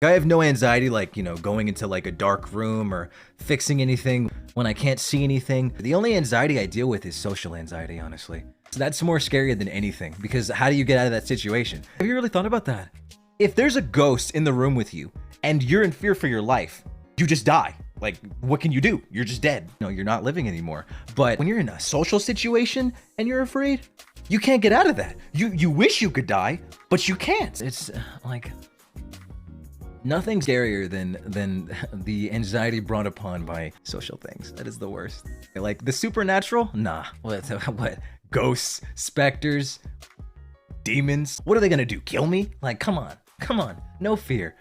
I have no anxiety like, going into like a dark room or fixing anything when I can't see anything. The only anxiety I deal with is social anxiety, honestly. So that's more scary than anything, because how do you get out of that situation? Have you really thought about that? If there's a ghost in the room with you and you're in fear for your life, you just die. Like, what can you do? You're just dead. No, you're not living anymore. But when you're in a social situation and you're afraid, you can't get out of that. You wish you could die, but you can't. It's like nothing scarier than the anxiety brought upon by social things. That is the worst. Like the supernatural? Nah. What? Ghosts, specters, demons? What are they gonna do? Kill me? Like, come on. No fear.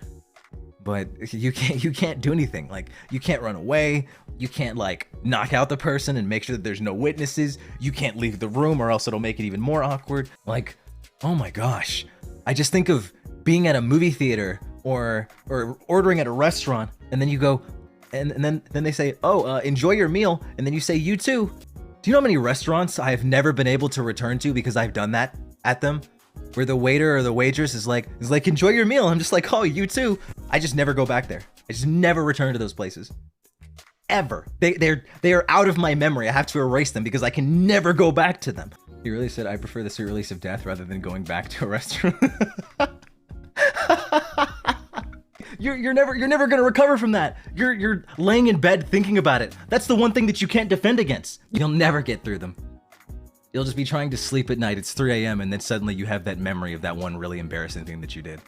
But you can't do anything. Like, you can't run away. You can't like knock out the person and make sure that there's no witnesses. You can't leave the room or else it'll make it even more awkward. Like, oh my gosh. I just think of being at a movie theater or ordering at a restaurant, and then you go, and then they say, oh, enjoy your meal, and then you say, you too. Do you know how many restaurants I have never been able to return to because I've done that at them? Where the waiter or the waitress is like, enjoy your meal. I'm just like, oh, you too. I just never go back there. I just never return to those places. Ever. They are out of my memory. I have to erase them because I can never go back to them. He really said, I prefer the sweet release of death rather than going back to a restaurant. You're never gonna recover from that. You're laying in bed thinking about it. That's the one thing that you can't defend against. You'll never get through them. You'll just be trying to sleep at night. It's 3 a.m. and then suddenly you have that memory of that one really embarrassing thing that you did.